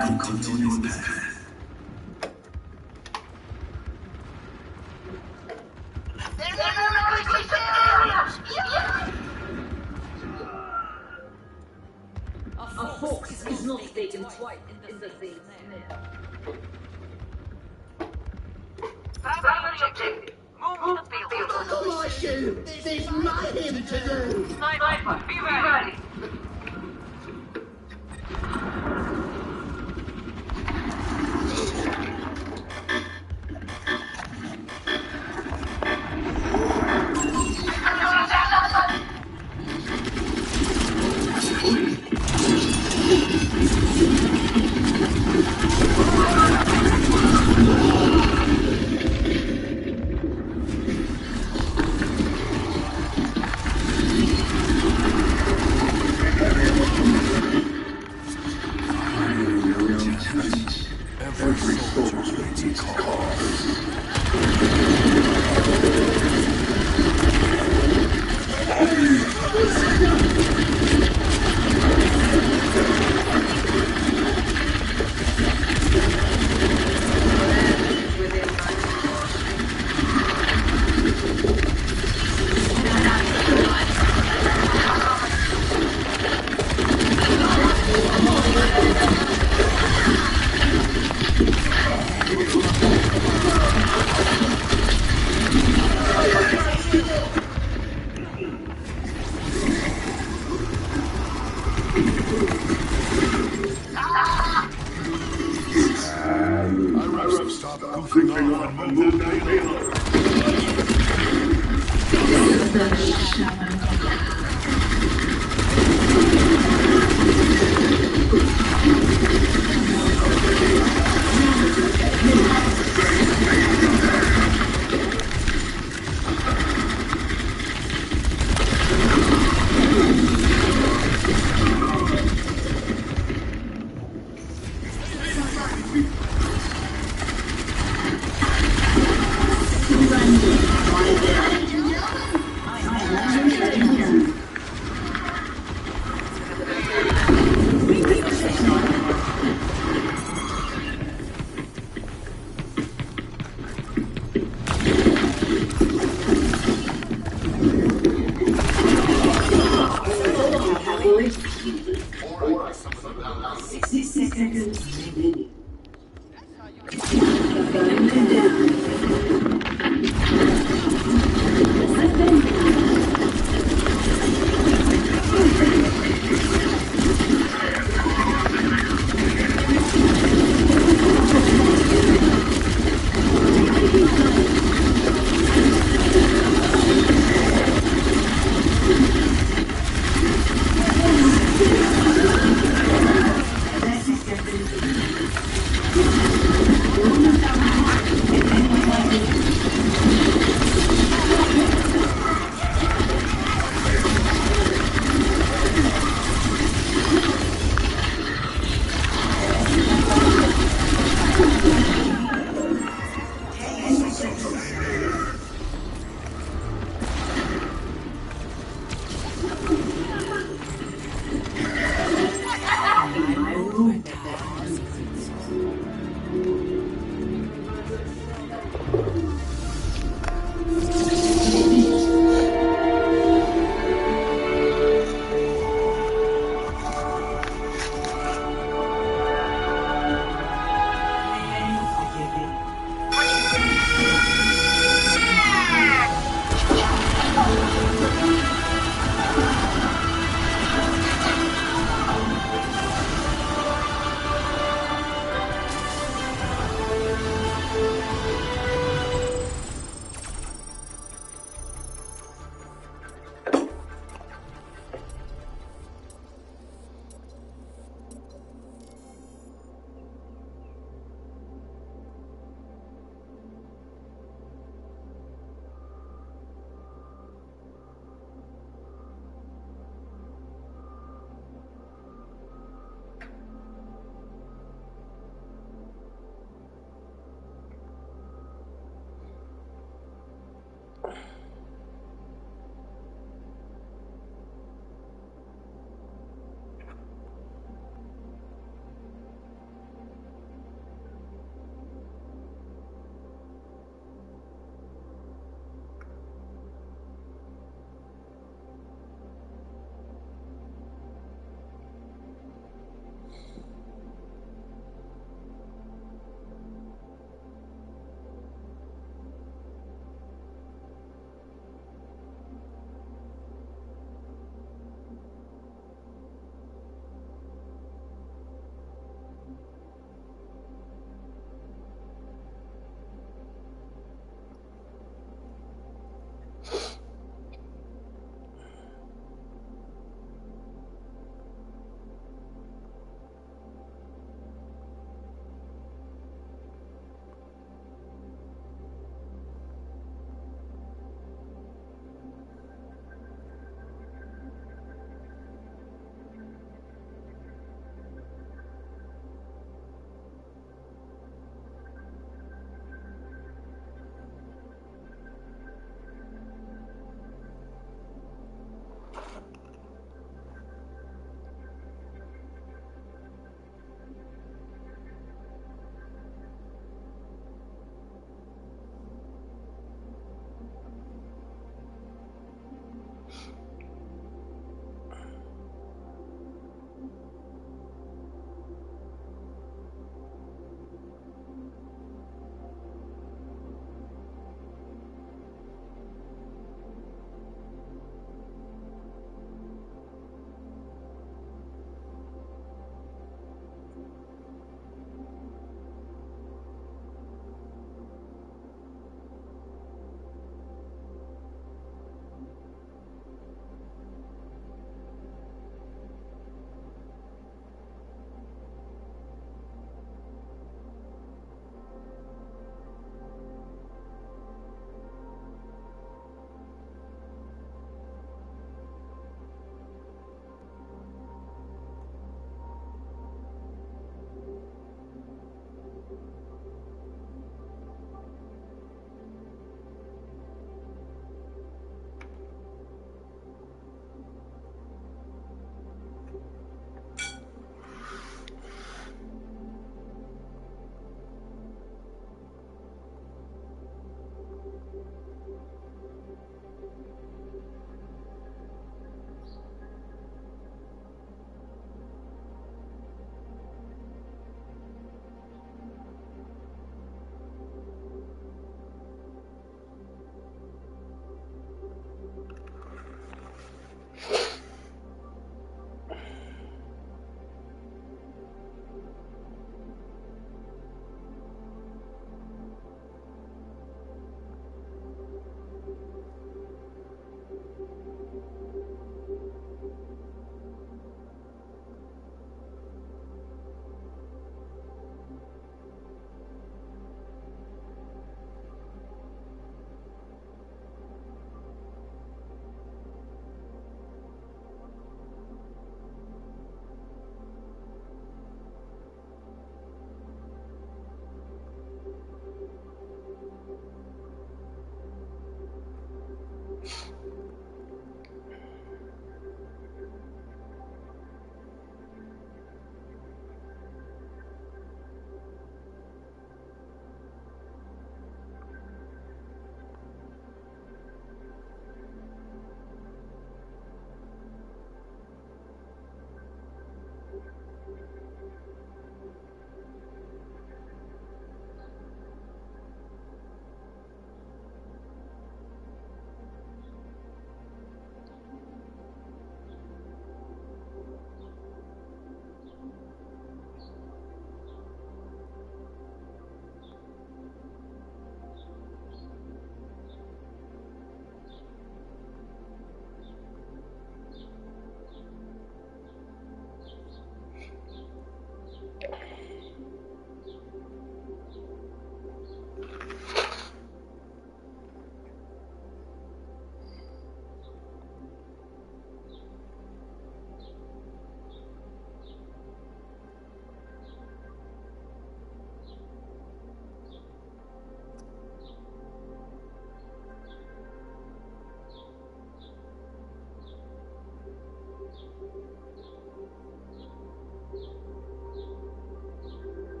Don't continue this path. A fox is not taken twice in the same snare. Primary objective. Move the field. Not my shoe! This is mayhem to do! Sniper, be ready. Every soldier needs its cause. Stop goofing off and move that payload.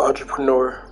entrepreneur.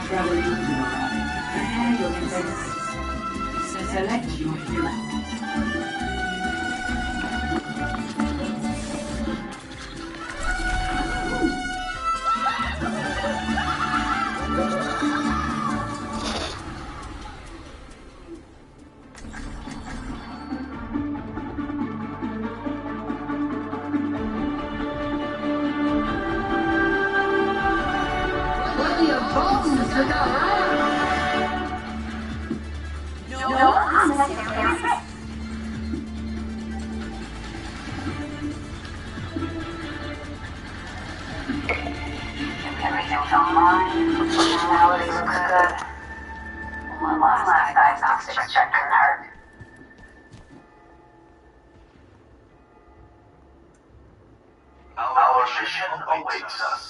Travel to and your destination. Select your hero. Everything's online. Personality looks good. One last diagnostic check couldn't hurt. Our mission awaits us.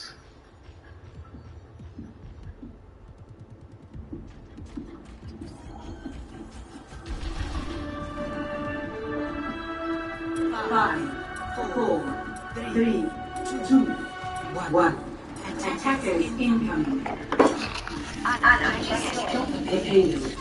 Five, four, three, two, one. Attackers incoming. Prepare.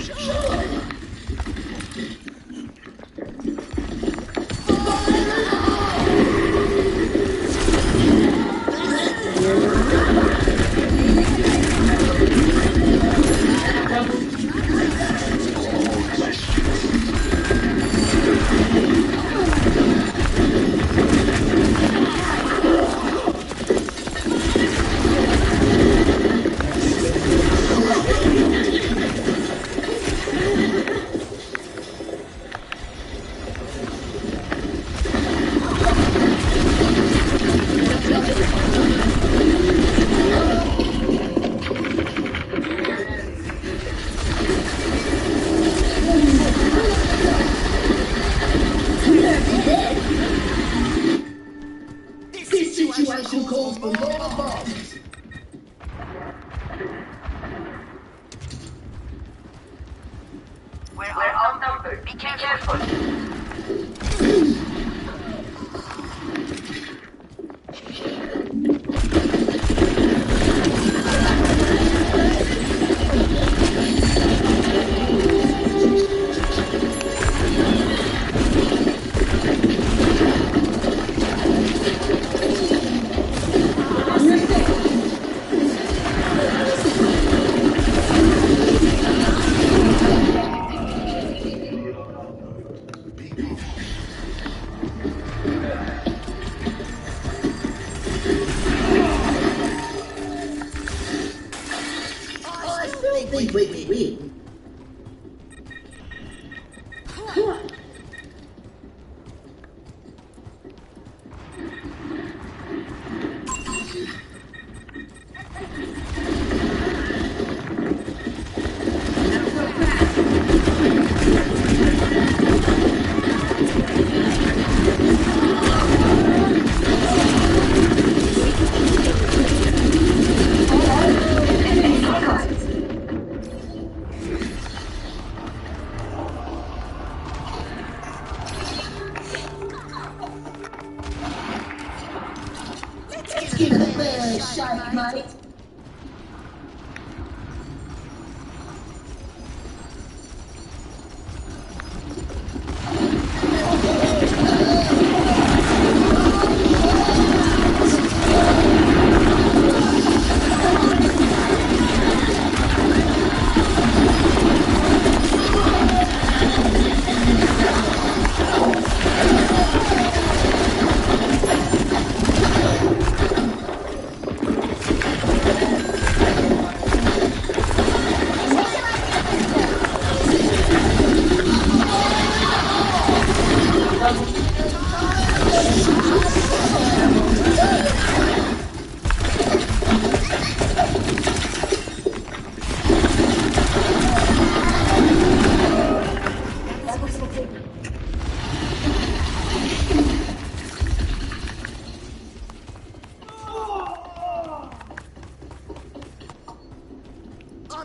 上 Wait. Give it a fair shot, mate.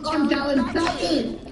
I'm going back in.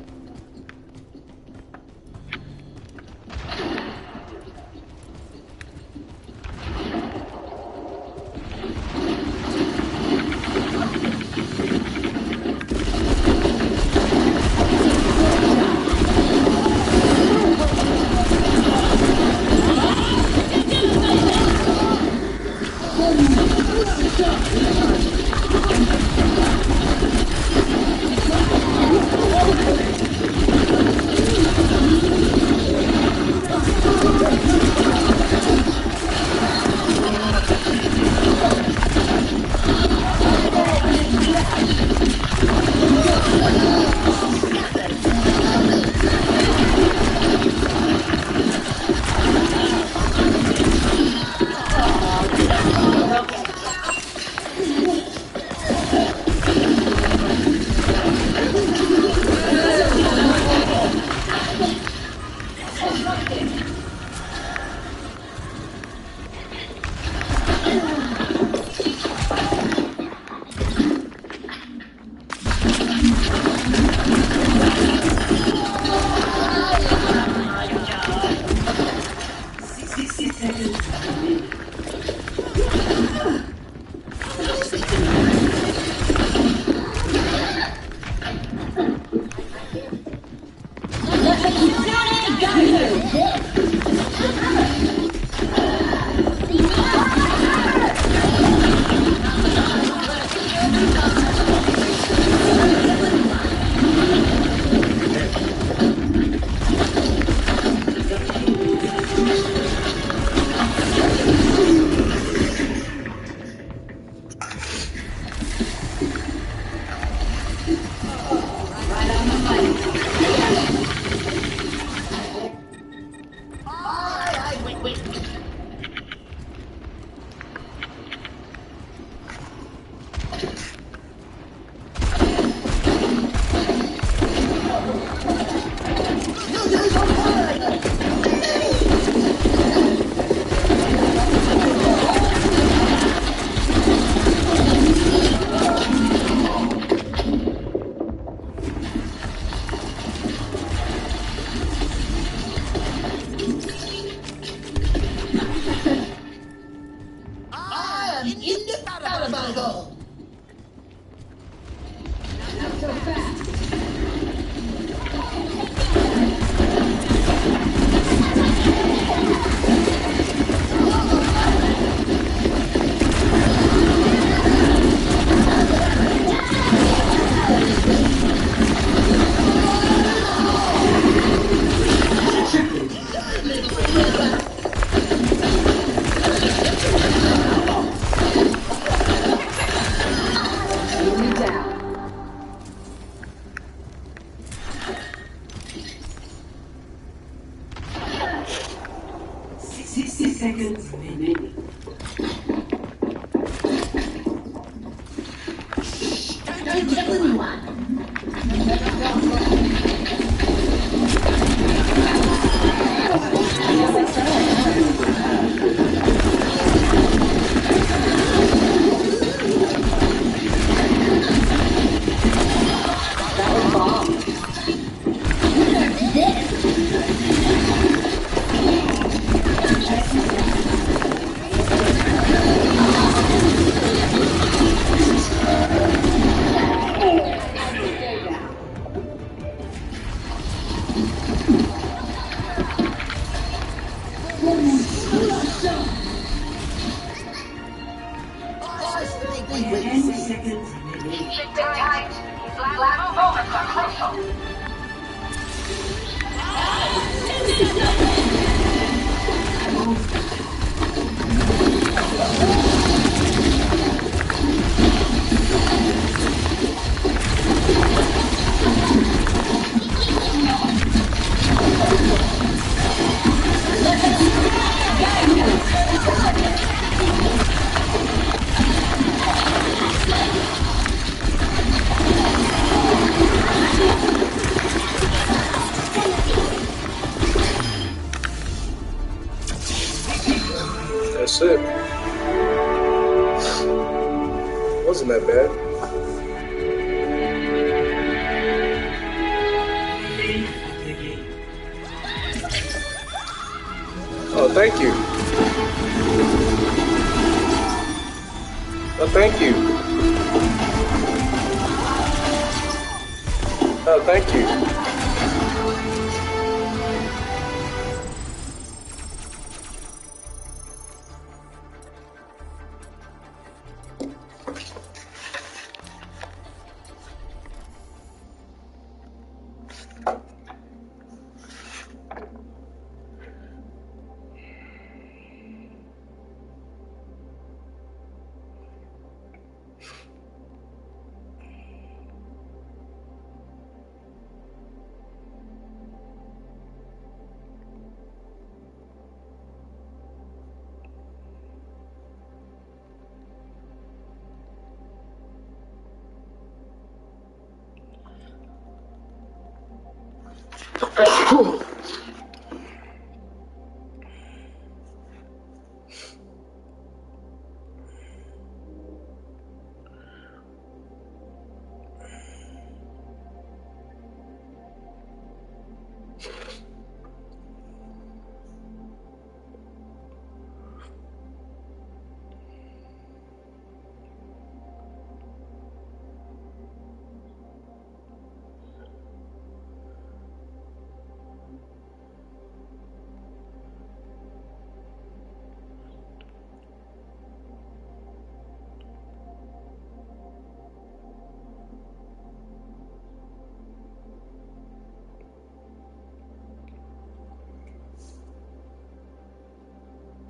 seconds remaining. Don't kill anyone. Keep it tight. These last moments are crucial. That's it. Wasn't that bad. Oh, thank you. Oh, thank you. Oh, thank you.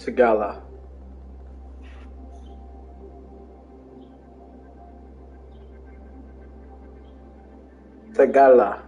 Tagala. Tagala.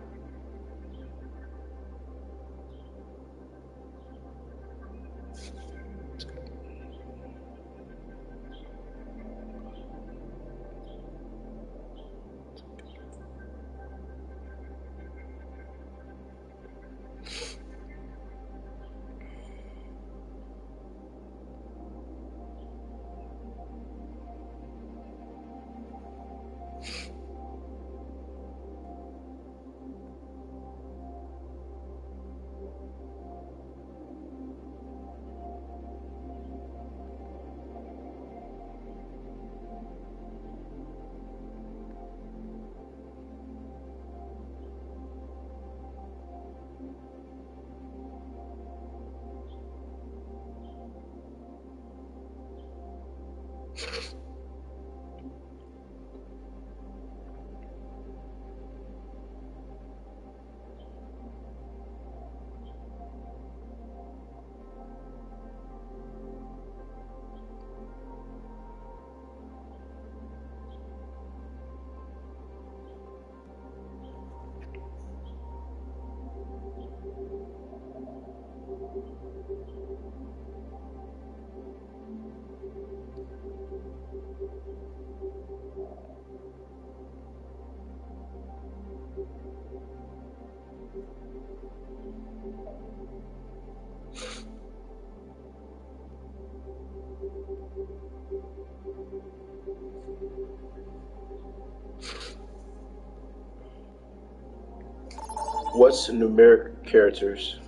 What's numeric characters?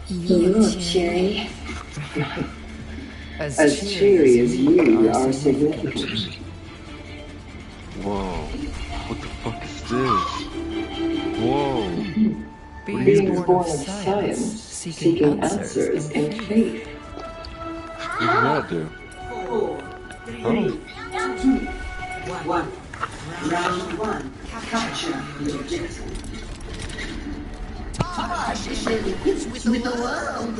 You look cheery. As cheery as you are significant. Whoa. What the fuck is this? Whoa. Beings born of science, seeking answers in faith. What did that do? 4, 3, 2, 1. Round 1. Capture the objective. With the world.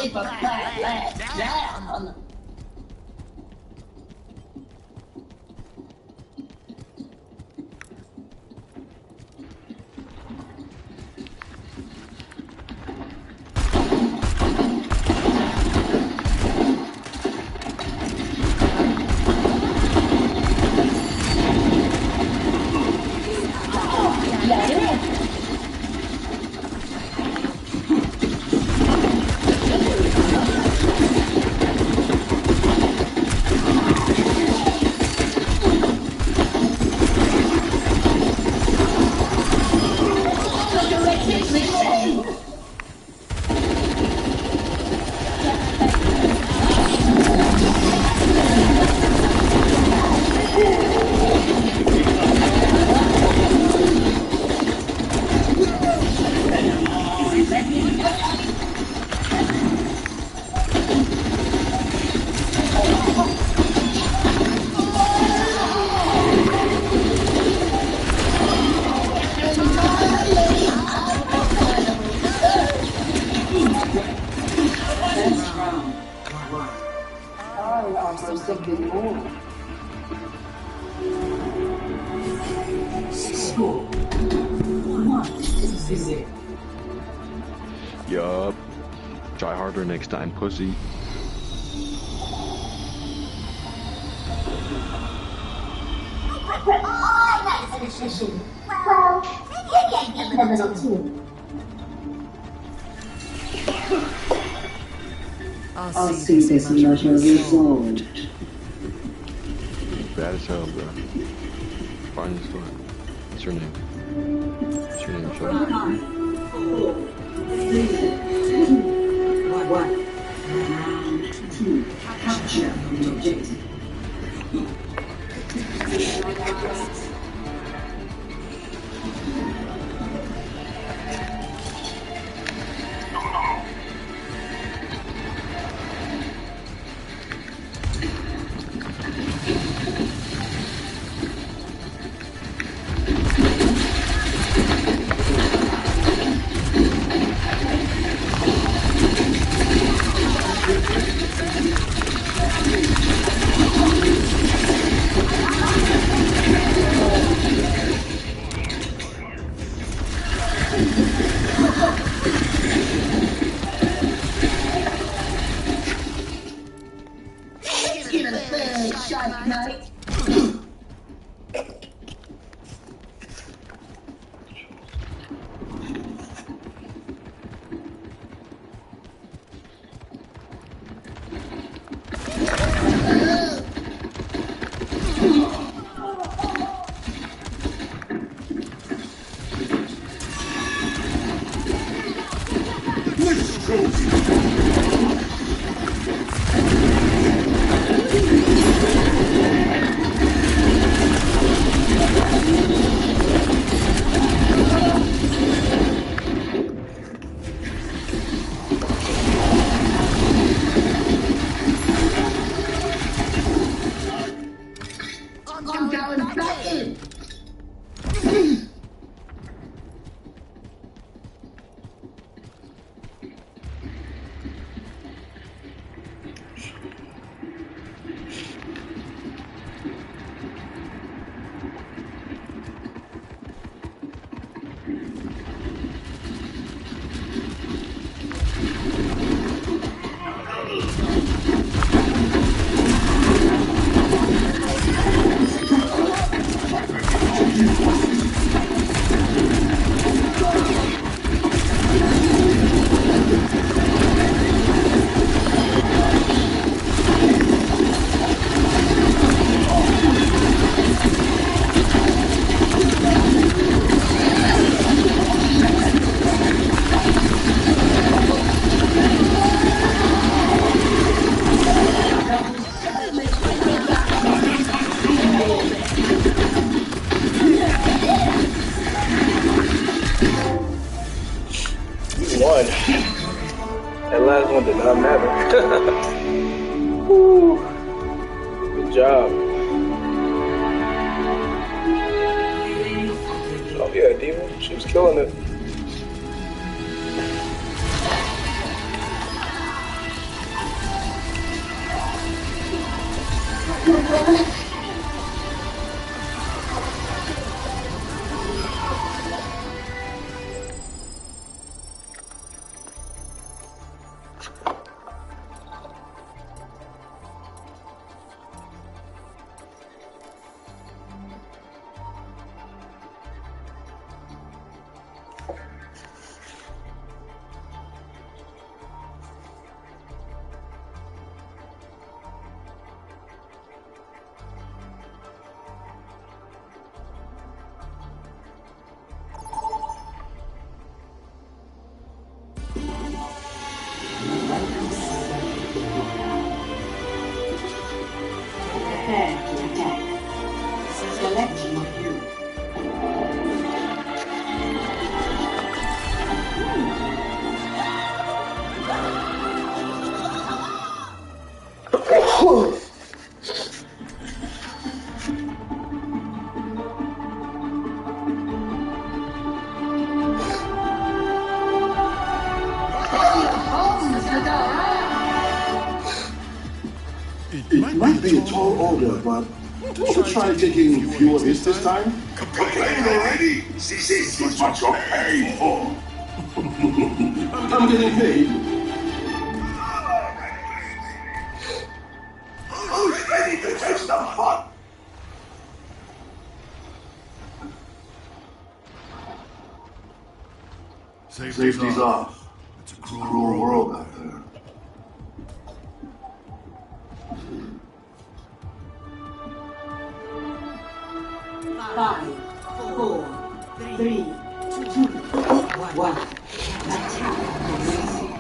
Keep a flat down. Something more. Score 1-0. Yup. Try harder next time, pussy. Well, maybe I get a little too. I'll see this matter resolved. Bad as hell, bro. Fine as fuck. What's your name? What's your name, Sean? 5, 4, 3, 2, 1. Round 2. Capture the objective. Night. I'm going back in. One. That last one did not matter. Woo. Good job. Oh yeah, Diva. She was killing it. Prepare to attack. Select your hero. It might be a tall order, but we'll try taking fewer hits this time. Complain already? This is what you're paying for. I'm getting paid. Who's ready to test the fun? Safety's off. It's a cruel world out there. Five, four, three, two, one. Attack commencing.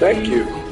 Thank you.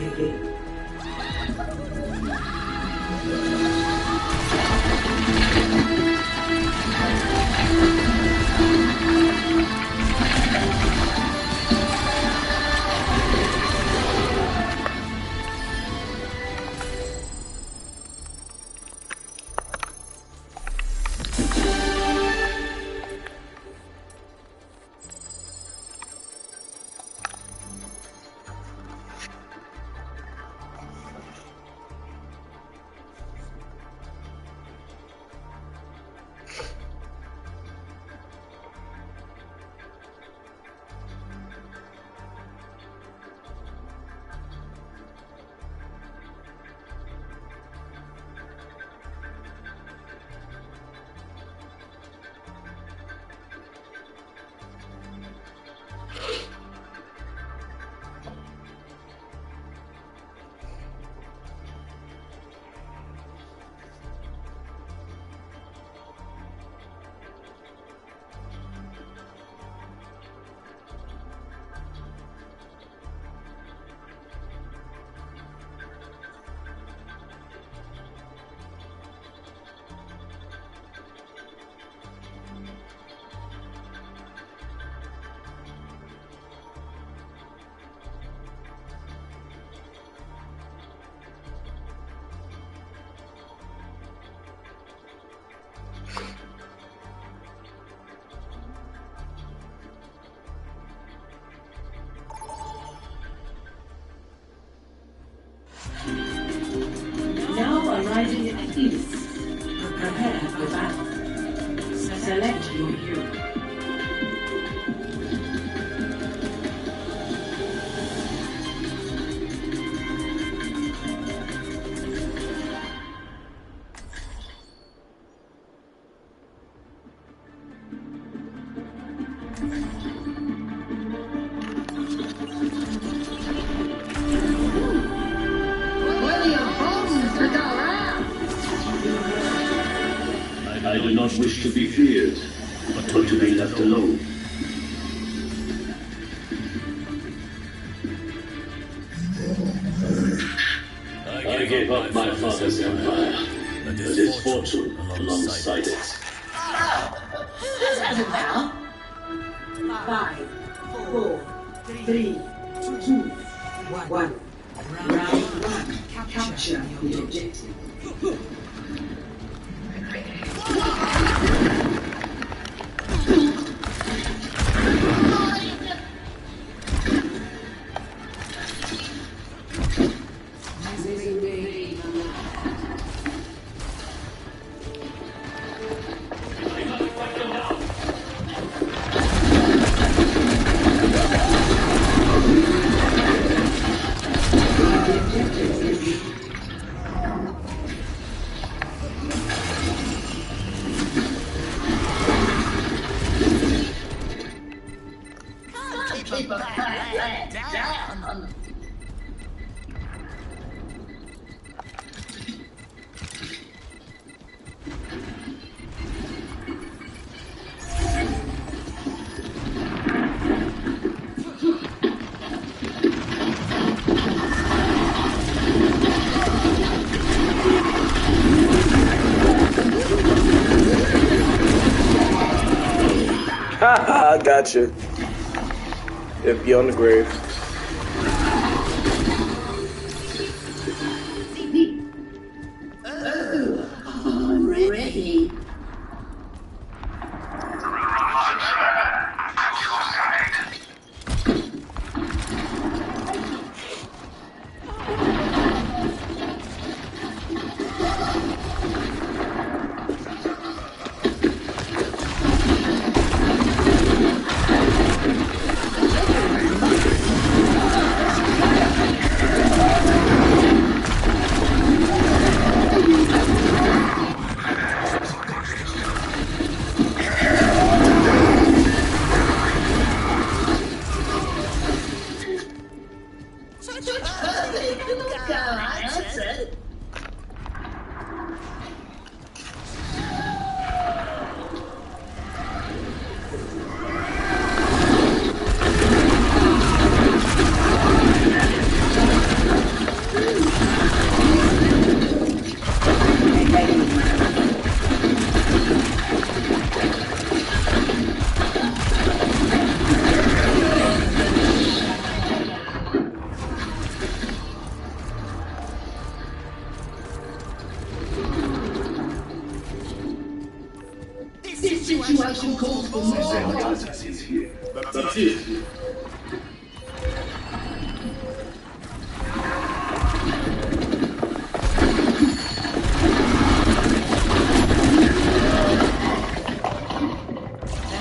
Now arriving at east. Prepare for battle. Select your hero. I do not wish to be feared, but to be left alone. I gave up my father's empire, but his fortune alongside it. Who has it now? 5, 4, 3, 2, 1. Round 1. Capture the objective. Keep a fat leg down. I gotcha. If you on the grave. I'm ready. Situation calls for more. That's it.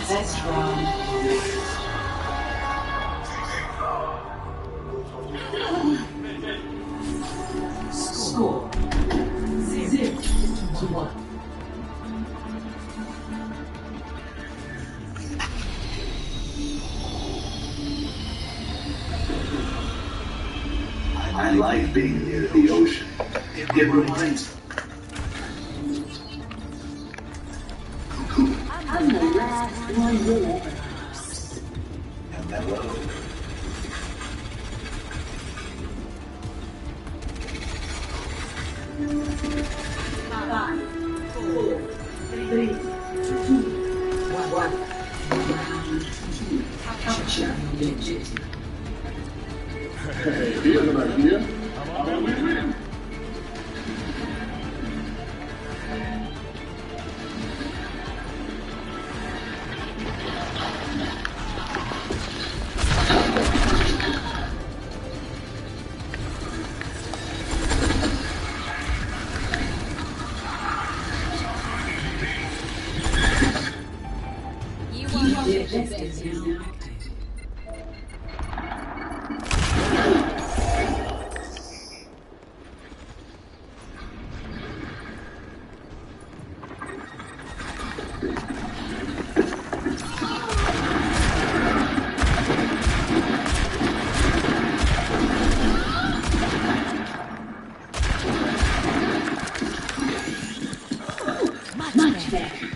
That's wrong. Score 0-1. I like being near the ocean. It reminds me. I'm the last one you'll ever Hello. 5, 4, 3, 2, 1. Round 2. Capture the objective. Hey, here's an idea. How about we win? The objective is now active. Much better.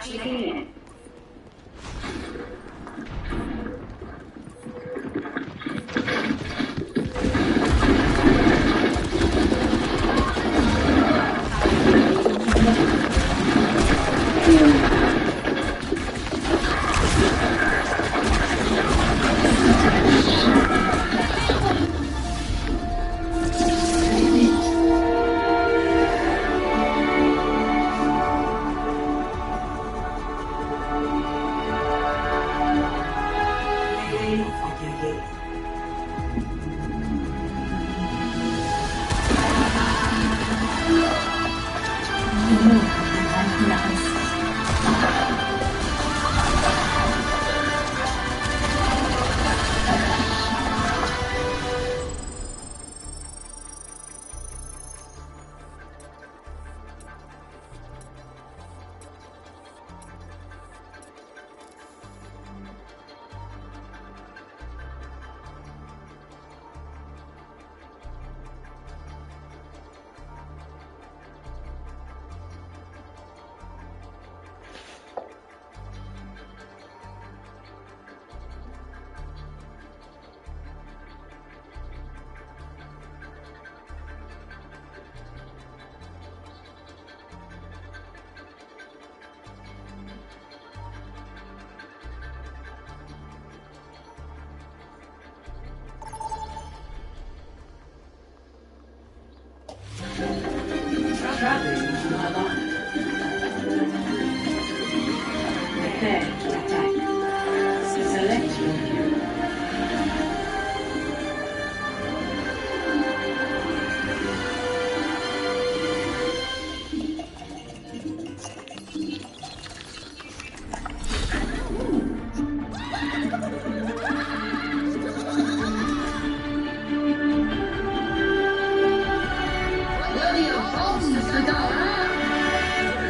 in. Traveling to my line. Prepare to attack. Select your hero.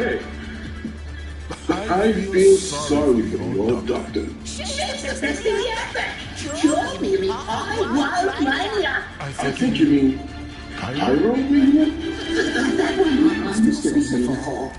Hey, I feel sorry for the old doctor. I think you mean pyromania? Mr. City Hall.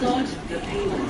Start the payload.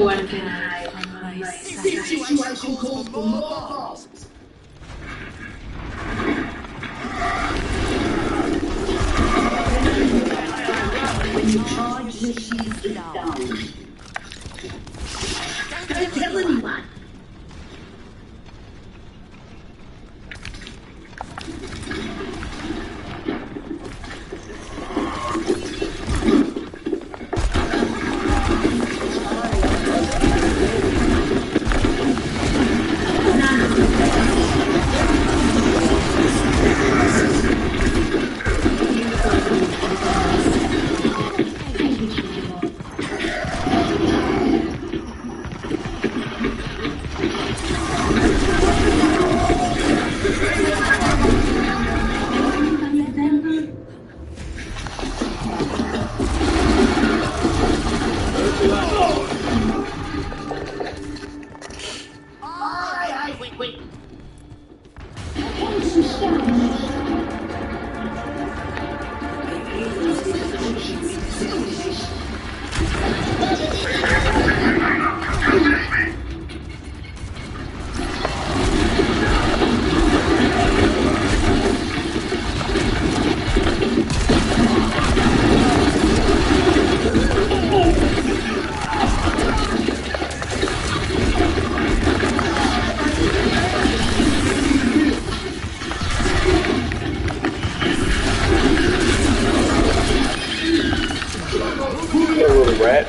one can hide from my sight. Situation calls for more bombs. When you charge, the shield is down. Don't tell anyone. Wait. Little rat.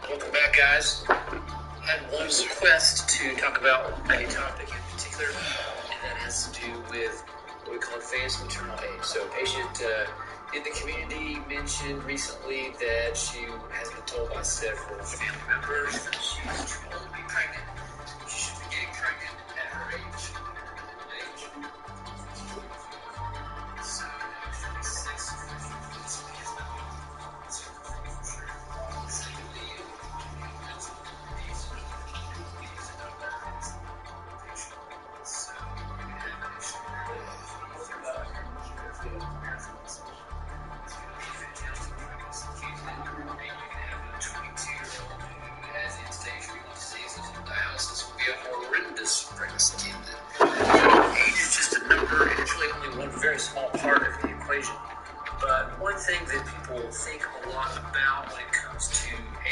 Welcome back, guys. I had one request to talk about a topic in particular, and that has to do with what we call advanced maternal age. So, a patient in the community mentioned recently that she has been told by several family members that she is too old to be pregnant. She should be getting pregnant at her age. So, actually, 6 officials is not pregnancy candidate. Age is just a number, and it's really only one very small part of the equation. But one thing that people think a lot about when it comes to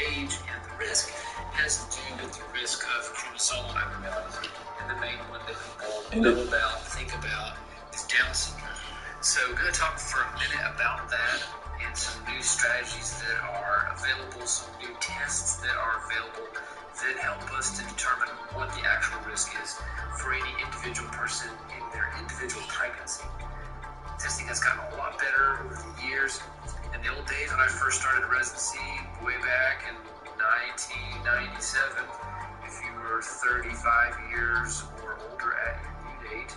age and the risk has to do with the risk of chromosomal abnormalities. And the main one that people know about Down syndrome. So we're going to talk for a minute about that and some new strategies that are available, some new tests that are available that help us to determine what the actual risk is for any individual person in their individual pregnancy. Testing has gotten a lot better over the years. In the old days when I first started residency, way back in 1997, if you were 35 years or older at your due date,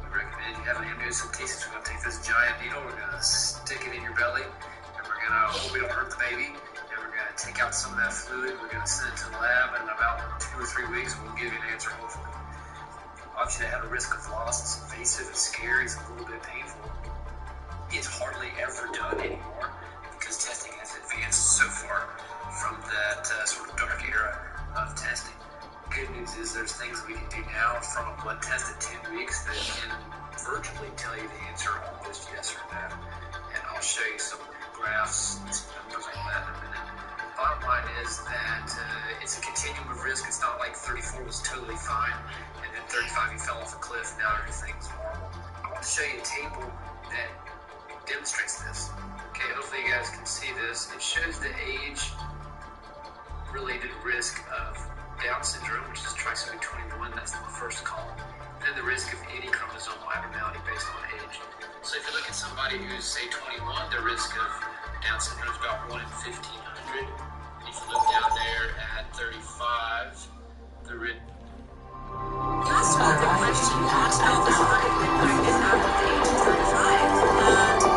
we recommend you have an amniocentesis. We're going to take this giant needle, we're going to stick it in your belly, and we're going to hope we don't hurt the baby, and we're going to take out some of that fluid, we're going to send it to the lab, and in about 2 or 3 weeks, we'll give you an answer, hopefully. Obviously, that had a risk of loss. It's invasive, it's scary, it's a little bit painful. It's hardly ever done anymore because testing has advanced so far from that sort of dark era of testing. Good news is there's things that we can do now from a blood test at 10 weeks that can virtually tell you the answer almost yes or no. And I'll show you some graphs and some numbers on that in a minute. Bottom line is that it's a continuum of risk. It's not like 34 was totally fine and then 35 you fell off a cliff, now everything's normal. I want to show you a table that demonstrates this. Okay, hopefully you guys can see this. It shows the age-related risk of Down syndrome, which is trisomy 21, that's the first column, and then the risk of any chromosomal abnormality based on age. So if you look at somebody who's, say, 21, their risk of Down syndrome is about 1 in 1,500. And if you look down there at 35, the risk... You asked about the question, you want to know if it's harder to get pregnant after the age of 35.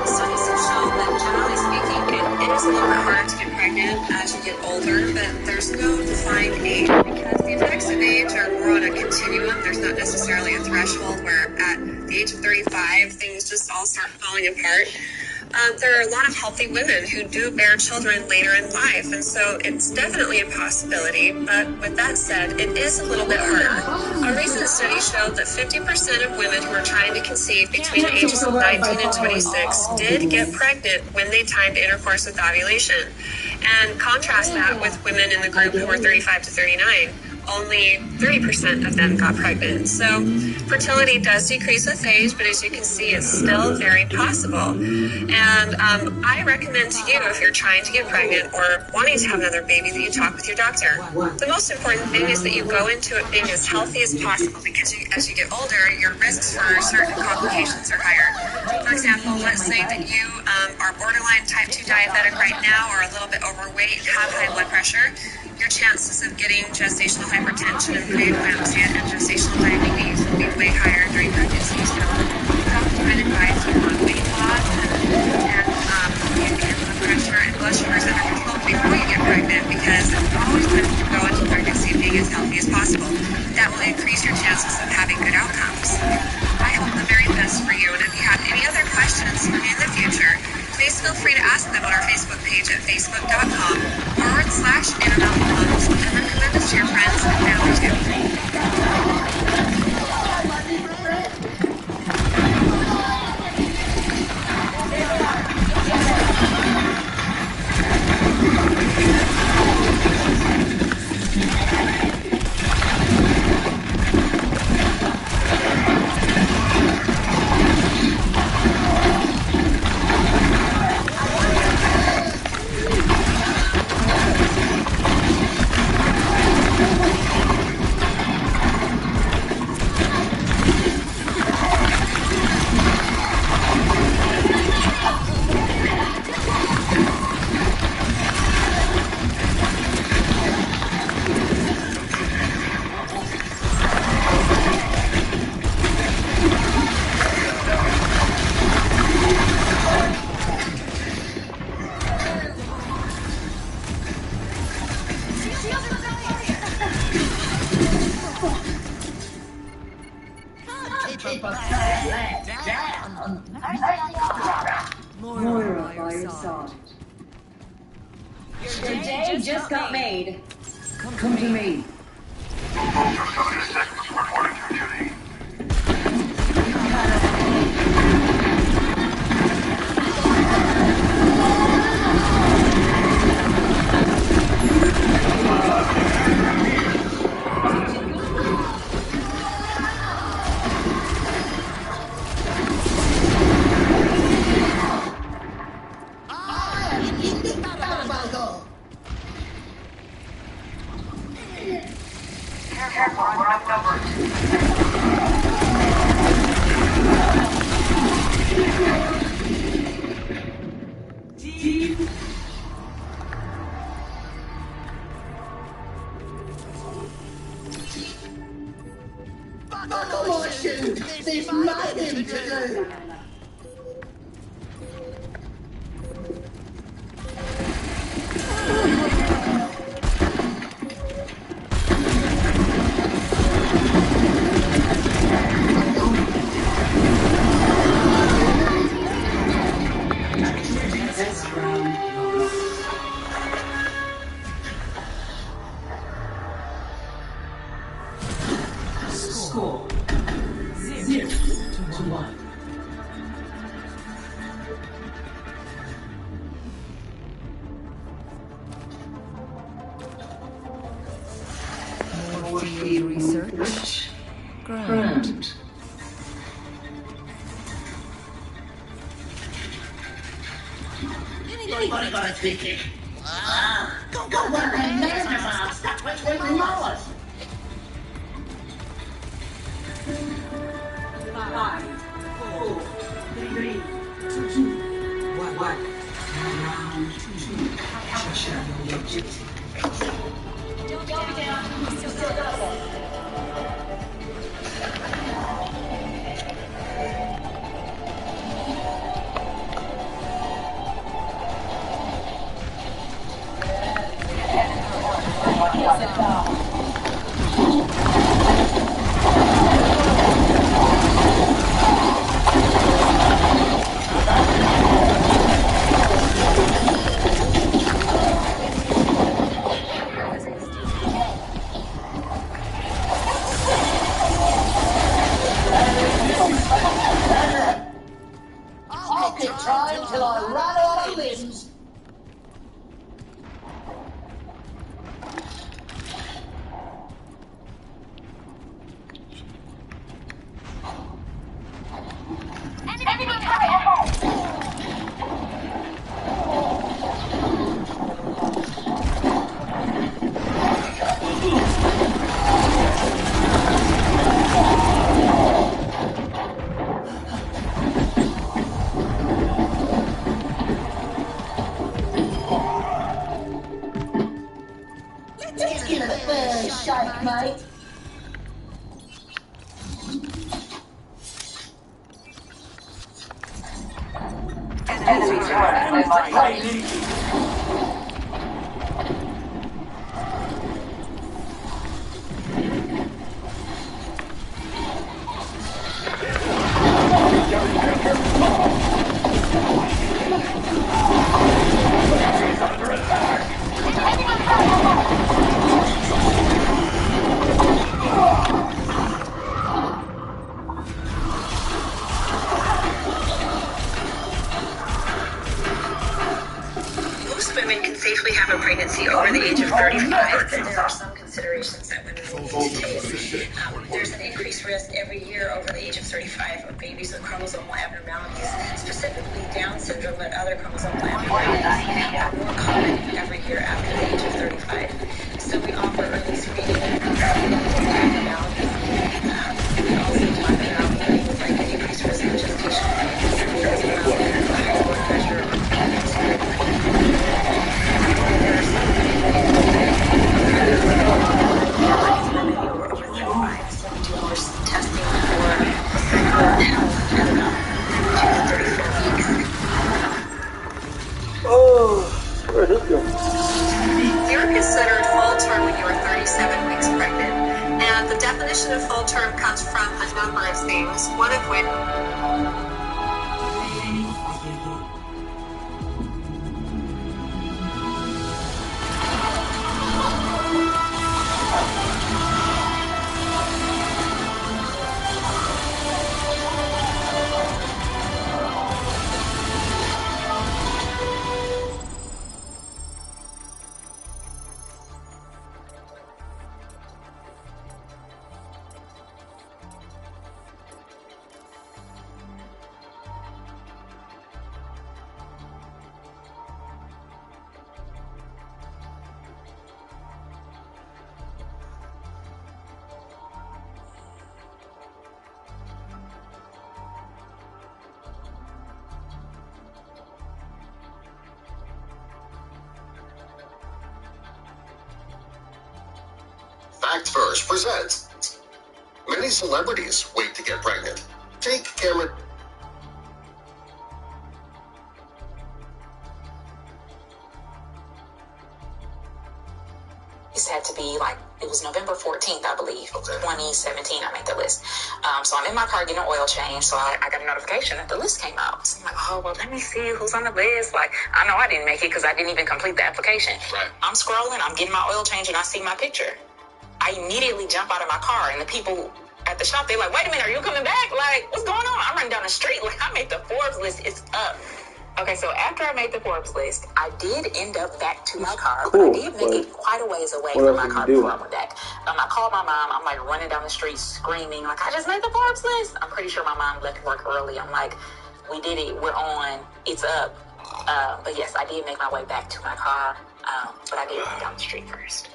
Studies have shown that, generally speaking, it is a little bit harder to get pregnant as you get older, but there's no defined age because the effects of age are more on a continuum. There's not necessarily a threshold where at the age of 35, things just all start falling apart. There are a lot of healthy women who do bear children later in life, and so it's definitely a possibility, but with that said, it is a little bit harder. A recent study showed that 50% of women who were trying to conceive between the ages of 19 and 26 did get pregnant when they timed intercourse with ovulation. And contrast that with women in the group who were 35 to 39. Only 30% of them got pregnant. So fertility does decrease with age, but as you can see, it's still very possible. And I recommend to you, if you're trying to get pregnant or wanting to have another baby, that you talk with your doctor. The most important thing is that you go into it being as healthy as possible, because as you get older, your risks for certain complications are higher. For example, let's say that you are borderline type 2 diabetic right now, or a little bit overweight, have high blood pressure. Your chances of getting gestational hypertension and preeclampsia and gestational diabetes will be way higher during pregnancy. So doctors might advise you on weight loss and blood pressure and blood sugars under control before you get pregnant, because it's always best to go into pregnancy being as healthy as possible. That will increase your chances of having good outcomes. I hope the very best for you, and if you have any other questions for me in the future, please feel free to ask them on our Facebook page at facebook.com/InAndOutTheMoms, and recommend us to your friends and family too. Moira by your side. Your day just got made. Come to me. Ultra 76 reporting to duty. him to do? Test round lost. Score 0-1. More field research. Grand. Anybody got a ticket? Got one of them business arms stuck between the molars. 5, 4, 3, 2, 1. Round 2. Capture your objective. Don't be down. We still got it. I'll keep trying till I run out of limbs. Enemy turret ahead! Let's give it a fair shake, mate. Enemies running my face. Most women can safely have a pregnancy over the age of 35, but there are some considerations that women need to take. There's an increased risk every year over the age of 35 of babies with chromosomal abnormalities, specifically Down syndrome, but other chromosomal abnormalities are more common every year after the age of 35. So we offer early screening of abnormalities. We also talk about things like an increased risk of gestational pregnancy, as well as high blood pressure or testing for sexual health at about 34 weeks. Oh, where did this go? You're considered full term when you are 37 weeks pregnant, and the definition of full term comes from a number of things, one of which Fact First presents. Many celebrities wait to get pregnant. Take Cameron. This had to be like, it was November 14th, I believe, 2017, I made the list. So I'm in my car getting an oil change, so I got a notification that the list came out. So I'm like, oh, well, let me see who's on the list. Like, I know I didn't make it because I didn't even complete the application. Right. I'm scrolling, I'm getting my oil change, and I see my picture. I immediately jump out of my car, and the people at the shop, they're like, wait a minute, are you coming back? Like, what's going on? I'm running down the street. Like, I made the Forbes list. It's up. Okay, so after I made the Forbes list, I did end up back to my car. Cool. But I did make it quite a ways away from my car before I went back. I called my mom. I'm like running down the street screaming, like, I just made the Forbes list. I'm pretty sure my mom left work early. I'm like, we did it. We're on. It's up. But yes, I did make my way back to my car. But I did run down the street first.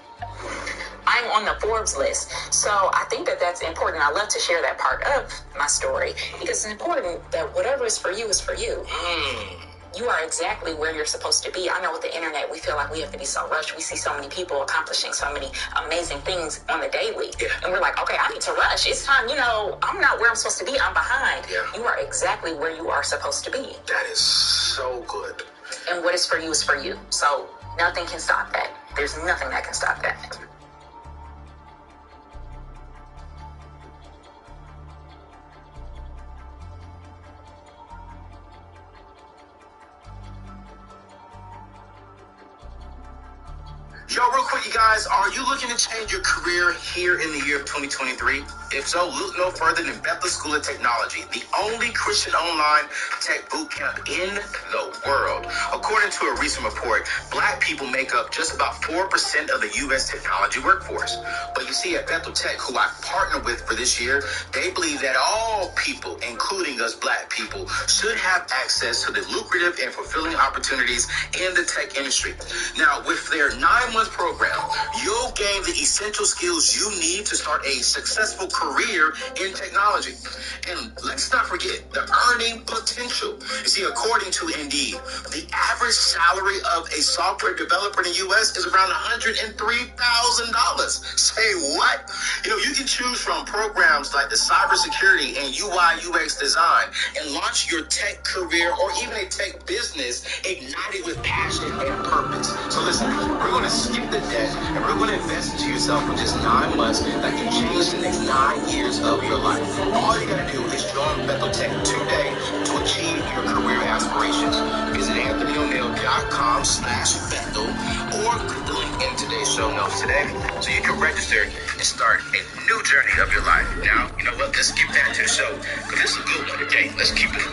I'm on the Forbes list. So I think that that's important. I love to share that part of my story because it's important that whatever is for you is for you. You are exactly where you're supposed to be. I know with the internet, we feel like we have to be so rushed. We see so many people accomplishing so many amazing things on the daily. Yeah. And we're like, okay, I need to rush. It's time, I'm not where I'm supposed to be. I'm behind. Yeah. You are exactly where you are supposed to be. That is so good. And what is for you is for you. So nothing can stop that. There's nothing that can stop that. Yo, real quick, you guys, are you looking to change your career here in the year of 2023? If so, look no further than Bethel School of Technology, the only Christian online tech boot camp in the world. According to a recent report, Black people make up just about 4% of the U.S. technology workforce. But you see, at Bethel Tech, who I partnered with for this year, they believe that all people, including us Black people, should have access to the lucrative and fulfilling opportunities in the tech industry. Now, with their 9-month program, you'll gain the essential skills you need to start a successful career in technology. And let's not forget the earning potential. You see, according to Indeed, the average salary of a software developer in the U.S. is around $103,000. Say what? You can choose from programs like the cybersecurity and UI UX design and launch your tech career or even a tech business ignited with passion and purpose. So listen, we're going to skip the debt and we're going to invest into yourself for just 9 months that can change the next 9 years of your life. All you got to do is join Bethel Tech today to achieve your career aspirations. Visit AnthonyO'Neill.com/Bethel or click the link in today's show notes today so you can register and start a new journey of your life. Now, you know what? Let's get back to the show because this is a good one today. Let's keep it.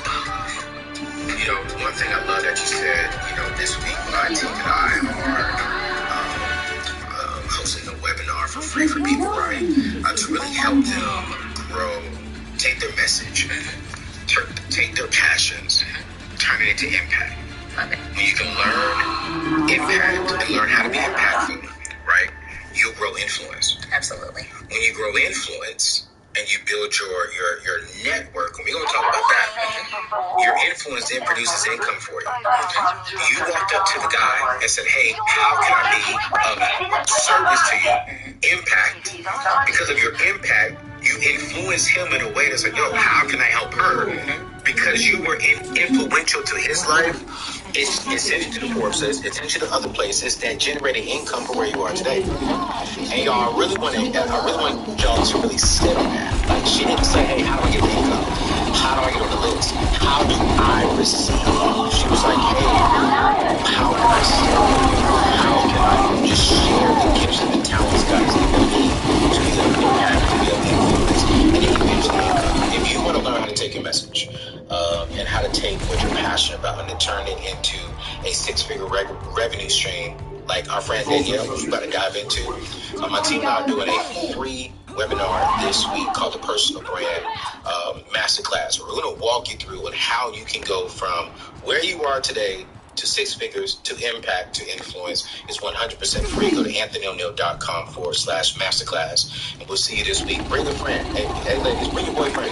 One thing I love that you said, this week my team and I are hosting a webinar for free for people, right? To really help them grow, take their message, take their passions, turn it into impact. When you can learn impact and learn how to be impactful, right? You'll grow influence. Absolutely. When you grow influence and you build your network, and we're going to talk about that, your influence then produces income for you. You walked up to the guy and said, hey, how can I be of service to you? Impact. Because of your impact, you influence him in a way that's like, yo, how can I help her? Because you were influential to his life, it sent you to the Forbes list, it sent you to other places that generated income for where you are today. And y'all, I really want y'all to really sit on that. Like, she didn't say, hey, how do I get the income? How do I get on the list? How do I receive? She was like, hey, how can I serve you? How can I just share the gifts and the talents God's given me to be able to impact, to be able to influence, and eventually income? If you want to learn how to take your message and how to take what you're passionate about and to turn it into a 6-figure revenue stream, like our friend Danielle, who's about to dive into, my team and I are doing a free webinar this week called the Personal Brand Masterclass. We're going to walk you through on how you can go from where you are today to 6 figures to impact to influence. It's 100% free. Go to AnthonyO'Neill.com/masterclass, and we'll see you this week. Bring a friend. Hey ladies, bring your boyfriend.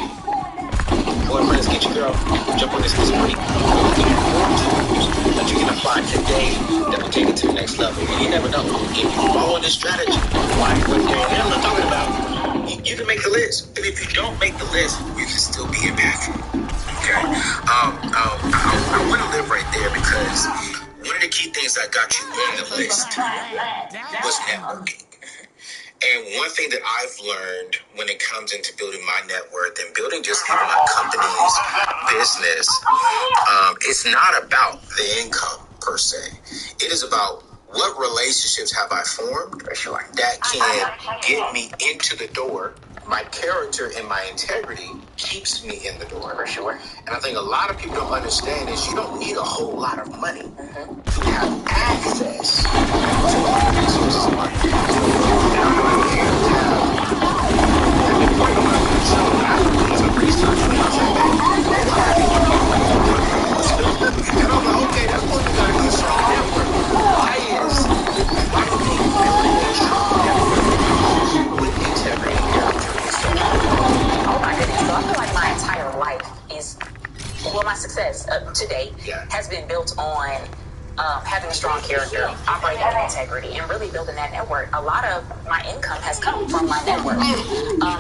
Boyfriends, get your girl. Jump on this free. We're looking at 4 tools that you can apply today that will take it to the next level. And you never know. If you follow this strategy, like what Danielle is talking about, you can make the list, but if you don't make the list, you can still be impactful. Okay. I want to live right there because one of the key things that got you on the list was networking. And one thing that I've learned when it comes into building my net worth and building just even my company's business, it's not about the income per se. It is about what relationships have I formed that can get me into the door. My character and my integrity keeps me in the door. For sure. And I think a lot of people don't understand is you don't need a whole lot of money to have access to the resources of life. And I'm not here to have research when I say that. And I'm like, okay, that's what you gotta do, strong network. Why do we build a strong network with integrity and character? Oh my goodness. So I feel like my entire life is, well, my success to date has been built on having a strong character, operating with integrity, and really building that network. A lot of my income has come from my network.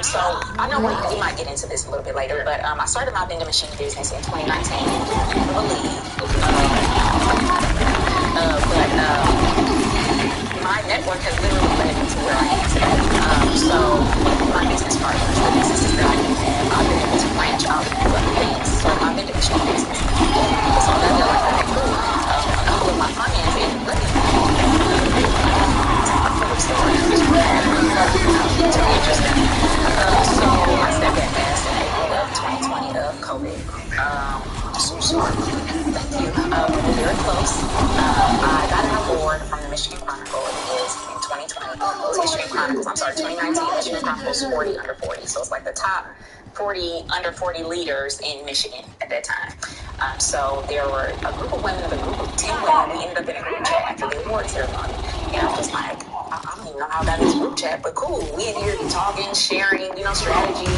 So I know we might get into this a little bit later, but I started my vending machine business in 2019. I believe. My network has literally led me to where I am today. So my business partners, the businesses that I do have, I've been able to branch out and do other things. So my vending machine business, so that they're like, okay, cool. A couple of my friends, and let me I'm full of stories. It's really interesting. So I stepped back fast in April of 2020 of COVID. Thank you. We were very close. I got an award from the Michigan Chronicle. It was in 2020. Michigan Chronicles, 2019. Michigan Chronicles 40 under 40. So it's like the top 40 under 40 leaders in Michigan at that time. So there were a group of women, a group of 10 women. We ended up in a group chat after the award ceremony. And I was just like, I don't even know how I got in this group chat, but cool. We in here talking, sharing, strategies.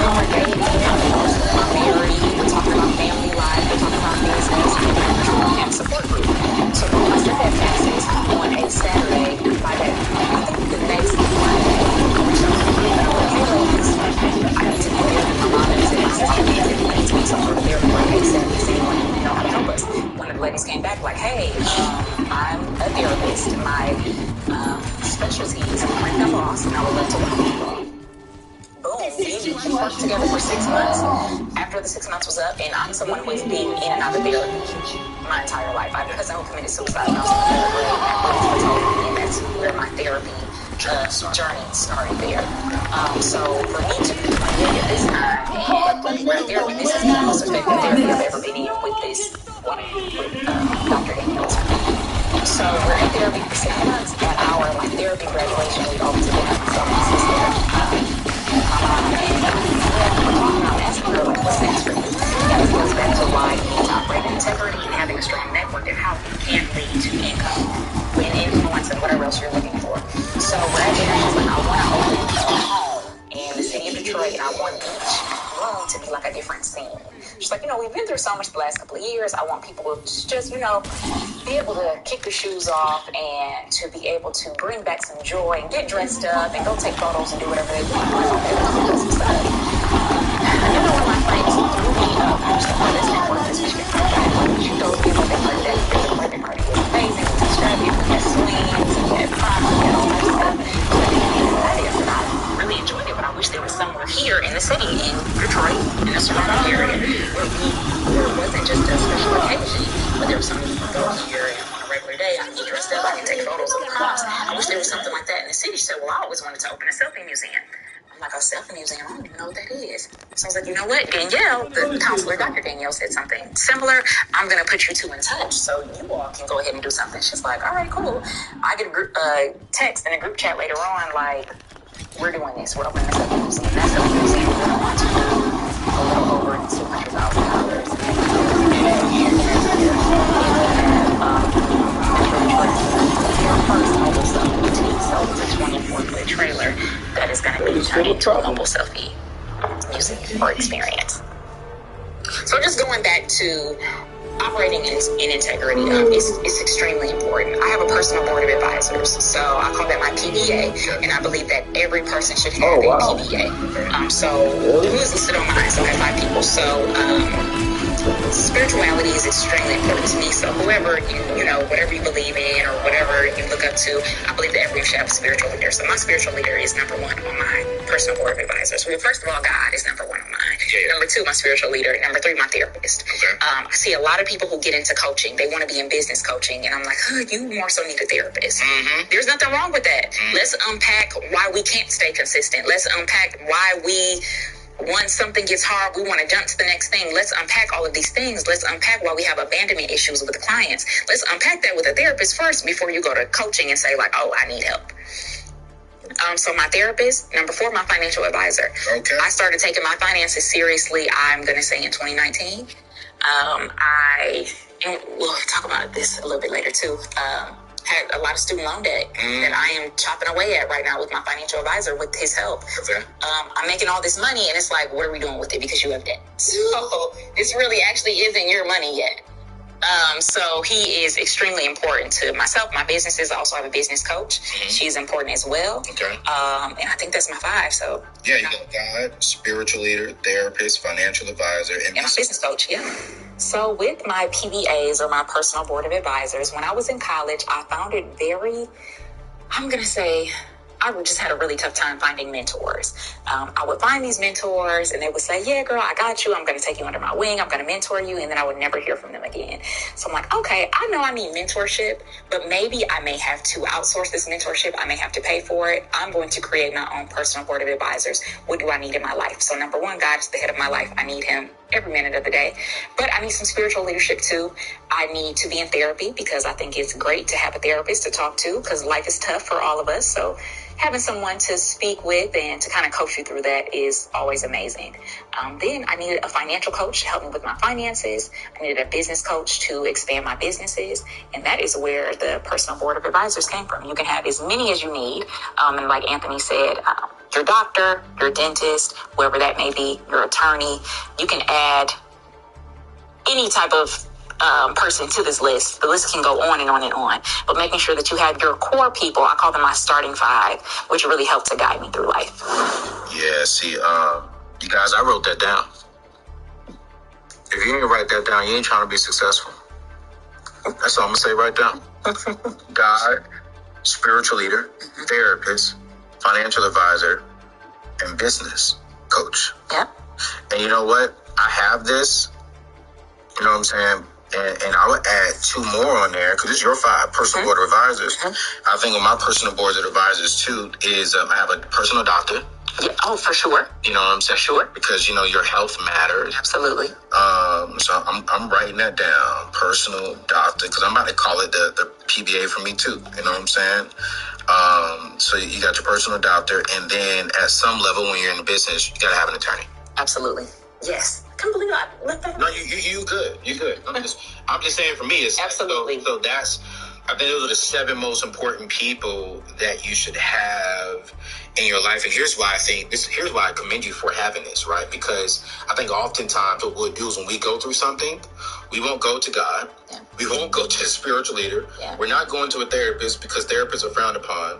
We're dating. We're married. We're talking about family life. We're talking about business. And support group. So I said that fastest on a Saturday. By that, I think the next Monday, I reached out to the group and I'm like, hey ladies, I need to be there. My mom is in my kids and we need to be some sort of therapy like ASAP. Does anyone know how to help us? One of the ladies came back like, hey, I'm a therapist. My specialty is in mental loss and I would love to work with you all. Boom. We worked together for 6 months. After the 6 months was up, and I'm someone who has been in and out of therapy my entire life. I have a cousin who committed suicide when I was in the 3rd grade. I went to the and that's where my therapy journey started there. So for me to be 28 at this time, and we're in therapy, this is the most effective therapy I've ever been in with this woman, with Dr. Daniels. So we're in therapy for 6 months. At our therapy graduation, we go to dinner, myself and my sister. I'm asking her, what's next for you? And this goes back to why you need to operate in integrity and having a strong network and how you can lead to income and influence and whatever else you're looking for. So we're at dinner, she's like, I want to open a home in the city of Detroit and I want each room to be like a different scene. She's like, we've been through so much the last couple of years. I want people to just, be able to kick their shoes off and to be able to bring back some joy and get dressed up and go take photos and do whatever they want. One of my friends threw me up. She said, this network is she told me about that birthday party. It was amazing. It was extravagant. We had swings, we had props, we had all that stuff. So I really enjoyed it, but I wish there was somewhere here in the city, in Detroit, in the surrounding area, where there wasn't just a special occasion, but there was something you can go here and on a regular day. I can get dressed up, I can take photos of the props. I wish there was something like that in the city. She said, well, I always wanted to open a selfie museum. I'm like, a selfie museum? I don't even know what that is. So I was like, you know what? Danielle, the counselor, Dr. Danielle, said something similar. I'm going to put you two in touch so you all can go ahead and do something. She's like, all right, cool. I get a text in a group chat later on, like, we're doing this. We're opening a selfie museum. That selfie museum is going to want to do a little over $200,000. First mobile selfie boutique, so it's a 24-foot trailer that is going to be turned into a mobile selfie music or experience. So just going back to operating in integrity is extremely important. I have a personal board of advisors, so I call that my PBA, and I believe that every person should have a PBA. So who is listed on mine? So I have 5 people. So spirituality is extremely important to me. So whoever you know, whatever you believe in or whatever you look up to, I believe that everyone should have a spiritual leader. So my spiritual leader is number 1 on my personal board of advisors. Well, first of all, God is number 1 on mine. Number 2, my spiritual leader. Number 3, my therapist. I see a lot of people who get into coaching. They want to be in business coaching, and I'm like, you more so need a therapist. There's nothing wrong with that. Let's unpack why we can't stay consistent. Let's unpack why once something gets hard, we want to jump to the next thing. Let's unpack all of these things. Let's unpack why we have abandonment issues with the clients. Let's unpack that with a therapist first before you go to coaching and say like, I need help. So my therapist, number 4, my financial advisor. Okay. I started taking my finances seriously, I'm going to say in 2019. And we'll talk about this a little bit later too. Had a lot of student loan debt that I am chopping away at right now with my financial advisor with his help. Okay. I'm making all this money, and it's like, what are we doing with it? Because you have debt. So this really actually isn't your money yet. So he is extremely important to myself. My businesses, I also have a business coach. She's important as well. Okay. And I think that's my 5. So yeah, you got God, spiritual leader, therapist, financial advisor, and my business coach. Yeah. So with my PBAs, or my personal board of advisors, when I was in college, I found it I just had a really tough time finding mentors. I would find these mentors and they would say, yeah, girl, I got you. I'm going to take you under my wing. I'm going to mentor you. And then I would never hear from them again. So I'm like, okay, I know I need mentorship, but maybe I may have to outsource this mentorship. I may have to pay for it. I'm going to create my own personal board of advisors. What do I need in my life? So number 1, God is the head of my life. I need him every minute of the day, but I need some spiritual leadership too. I need to be in therapy because I think it's great to have a therapist to talk to because life is tough for all of us. So having someone to speak with and to kind of coach you through that is always amazing. Then I needed a financial coach to help me with my finances. I needed a business coach to expand my businesses. And that is where the personal board of advisors came from. You can have as many as you need. And like Anthony said, your doctor, your dentist, whoever that may be, your attorney, you can add any type of person to this list. The list can go on and on and on, but making sure that you have your core people, I call them my starting 5, which really help to guide me through life. Yeah, see, you guys, I wrote that down. If you didn't write that down, you ain't trying to be successful. That's all I'm gonna say right now. God, spiritual leader, therapist, financial advisor, and business coach. Yep. And you know what? I have this, you know what I'm saying? And I would add 2 more on there because it's your 5 personal board of advisors. I think on my personal board of advisors too is I have a personal doctor. Yeah, oh, for sure. You know what I'm saying? Sure. Because, you know, your health matters. Absolutely. So I'm writing that down, personal doctor, because I'm about to call it the PBA for me too. You know what I'm saying? So you got your personal doctor, and then at some level when you're in the business, you got to have an attorney. Absolutely. Yes. I can't believe I let that. No, you good. You good. I'm just saying for me, it's absolutely. So that's, I think those are the 7 most important people that you should have in your life. And here's why here's why I commend you for having this, right? Because I think oftentimes what we'll do is when we go through something, we won't go to God. Yeah. We won't go to a spiritual leader. Yeah. We're not going to a therapist because therapists are frowned upon.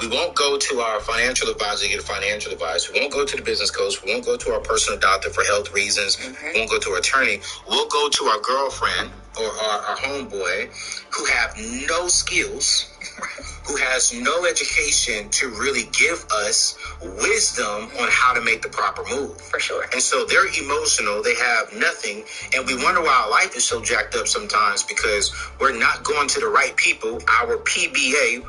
We won't go to our financial advisor to get financial advice. We won't go to the business coach. We won't go to our personal doctor for health reasons. We won't go to our attorney. We'll go to our girlfriend or our homeboy who have no skills, who has no education to really give us wisdom on how to make the proper move. For sure. And so they're emotional. They have nothing. And we wonder why our life is so jacked up sometimes because we're not going to the right people, our PBA,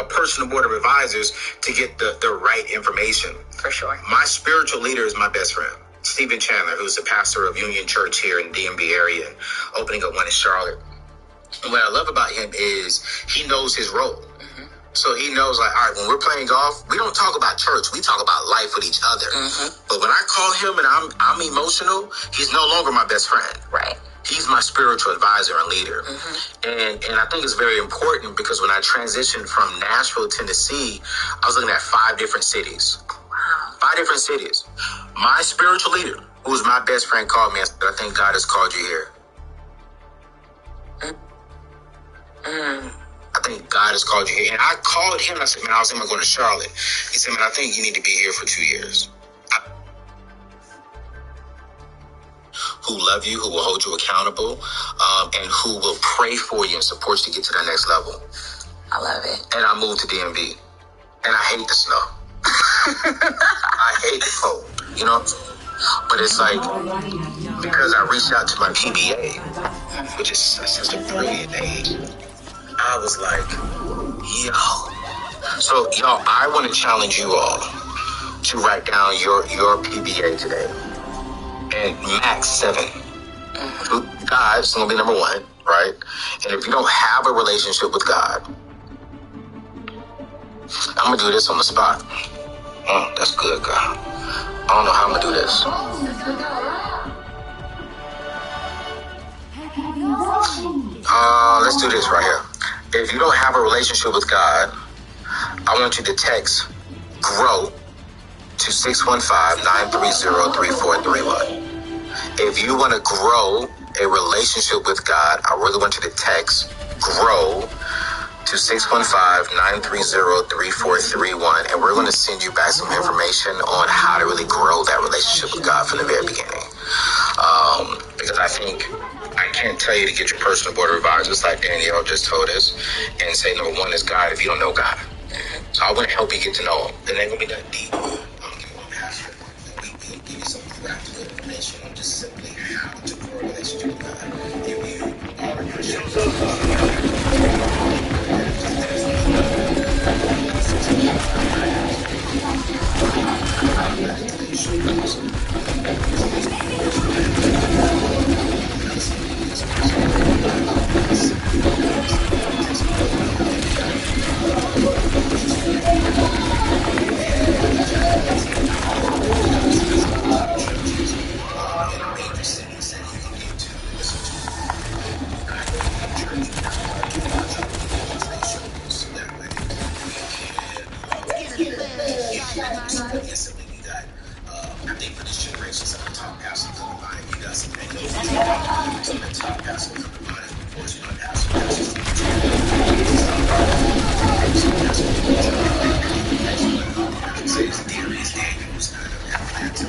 personal board of advisors, to get the right information. For sure. My spiritual leader is my best friend, Stephen Chandler, who's the pastor of Union Church here in the DMV area and opening up one in Charlotte. And what I love about him is he knows his role. So he knows, like, all right, when we're playing golf, we don't talk about church. We talk about life with each other. But when I call him and I'm emotional, he's no longer my best friend. Right. He's my spiritual advisor and leader. And I think it's very important because when I transitioned from Nashville, Tennessee, I was looking at 5 different cities. Wow. 5 different cities. My spiritual leader who's my best friend, called me and said, I think God has called you here. I think God has called you here. And I called him. I said, man, I was thinking about going to Charlotte. He said, man, I think you need to be here for 2 years. Who love you, who will hold you accountable, and who will pray for you and support you to get to that next level. I love it. And I moved to DMV. And I hate the snow. I hate the cold, you know? But it's like, because I reached out to my PBA, which is such a brilliant age, I was like, yo. So, y'all, I want to challenge you all to write down your PBA today. And max 7. God's going to be number 1, right? And if you don't have a relationship with God, I'm going to do this on the spot. That's good, God. I don't know how I'm going to do this. Let's do this right here. If you don't have a relationship with God, I want you to text GROW to 615-930-3431. If you want to grow a relationship with God, I really want you to text GROW to 615-930-3431, and we're going to send you back some information on how to really grow that relationship with God from the very beginning. Because I think I can't tell you to get your personal board of advisors like Danielle just told us and say number 1 is God if you don't know God. So I want to help you get to know him. It ain't going to be that deep. We give you some practical information on just simply how to grow a relationship with God. If you are a Christian, I think for this generation, some of the top pastors on the line, you got some things. Some of the top pastors on the line, unfortunately, pastors. Say his Darius Daniels out of Atlanta.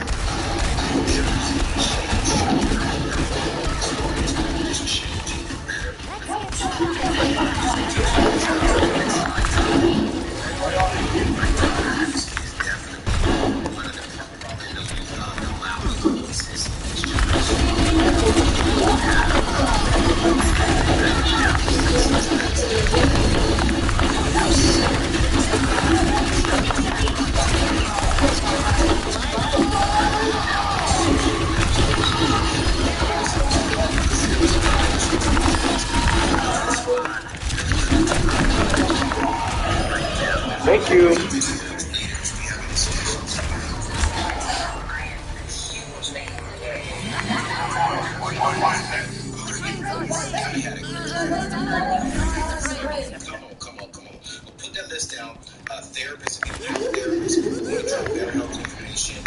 Thank you. Come on. We'll put that list down. Therapists, if you have therapists, we're going to try better health information.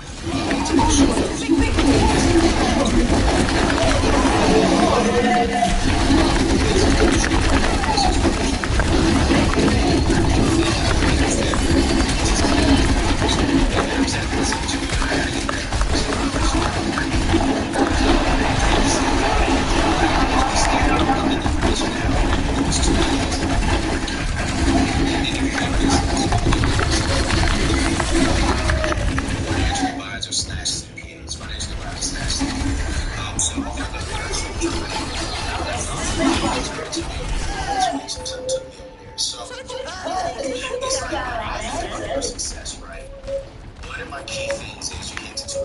Success, right? One of my key things is you need to do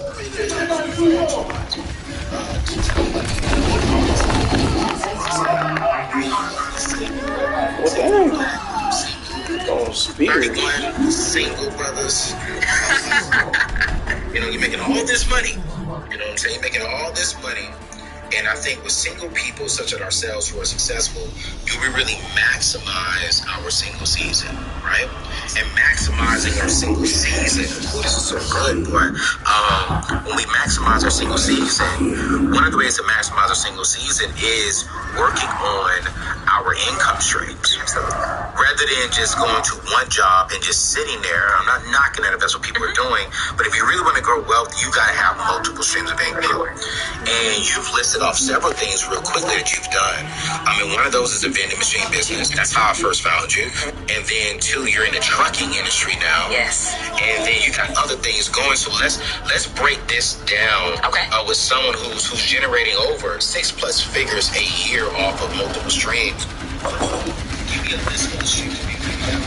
What the heck? Oh, spears. Single brothers. You know, you're making all this money. You know what I'm saying? You're making all this money. And I think with single people such as ourselves who are successful, do we really maximize our single season, right? And maximizing our single season, oh, this is so good, boy. When we maximize our single season, one of the ways to maximize our single season is working on our income streams. Rather than just going to one job and just sitting there, I'm not knocking it if that's what people are doing, but if you really want to grow wealth, you got to have multiple streams of income. And you've listed off several things real quickly that you've done. I mean, one of those is the vending machine business. That's how I first found you. And then two, you're in the trucking industry now. Yes. And then you got other things going. So let's break this down. Okay. With someone who's generating over 6+ figures a year off of multiple streams. Give me a list of the streams of income you have.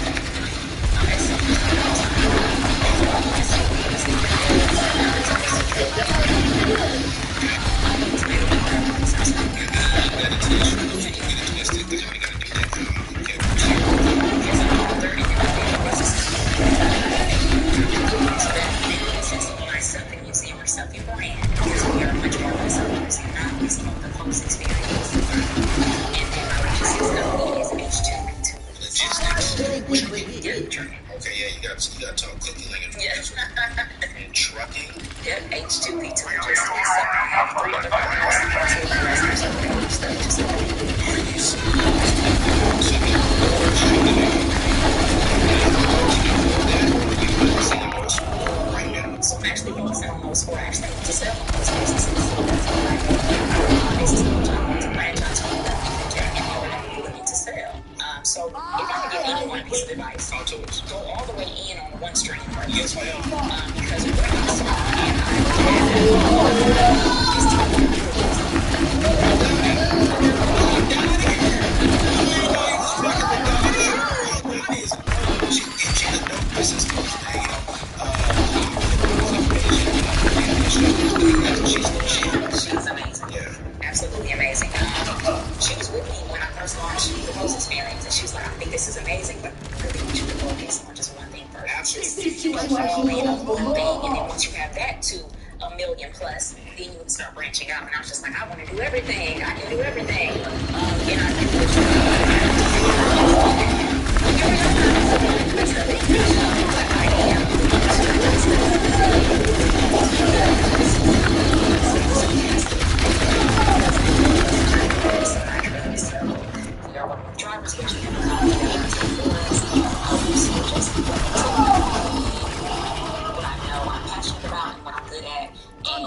Okay, yeah, you got to talk cooking language. Yes. And trucking. Yep, H2P2 logistics. I have 3 other So I'm actually focusing on those 4. Actually, to sell those businesses. This is what I want to branch out to and looking to sell. So if I could give anyone a piece of advice, go all the way in on one stream first. Yes, I am. Because we're not smart and she's amazing. Yeah. Absolutely amazing. She was with me when I first launched the Rose Experience, and she was like, I think this is amazing, but I really want you to focus on just one thing first. Absolutely. All in on one thing, and then once you have that to $1 million plus, then you can start branching out. And I was just like, I want to do everything. I can do everything. And I do drivers, which what I know I'm passionate about and what I'm good at. And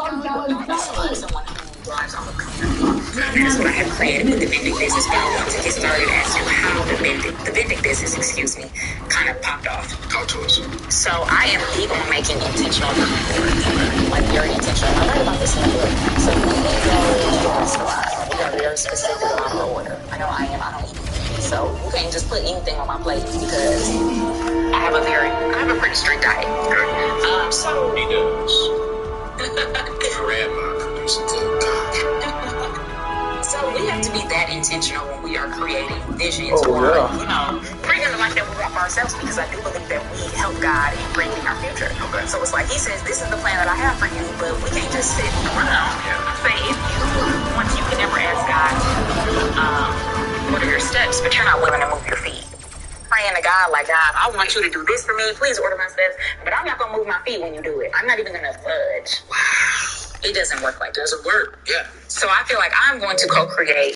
someone who drives on the community. That is what I have created with the vending business, but I want to get started as to how the vending business, kind of popped off. Talk to us. So I am big on making intentional money, like very intentional. I read about this in the book. So when we go to a restaurant, we are very specific about our order. I know I am. I don't eat meat, so you can't just put anything on my plate because I have a pretty strict diet. So he does. Grandma produced good God. So we have to be that intentional when we are creating visions or, bringing the life that we want for ourselves, because I do believe that we help God in bringing our future. Okay. So it's like he says, this is the plan that I have for you, but we can't just sit around. Say, once you can never ask God, what are your steps, but you're not willing to move your feet. Praying to God like, God, I want you to do this for me. Please order my steps, but I'm not going to move my feet when you do it. I'm not even going to budge. Wow. It doesn't work like that. It doesn't work. Yeah. So I feel like I'm going to co-create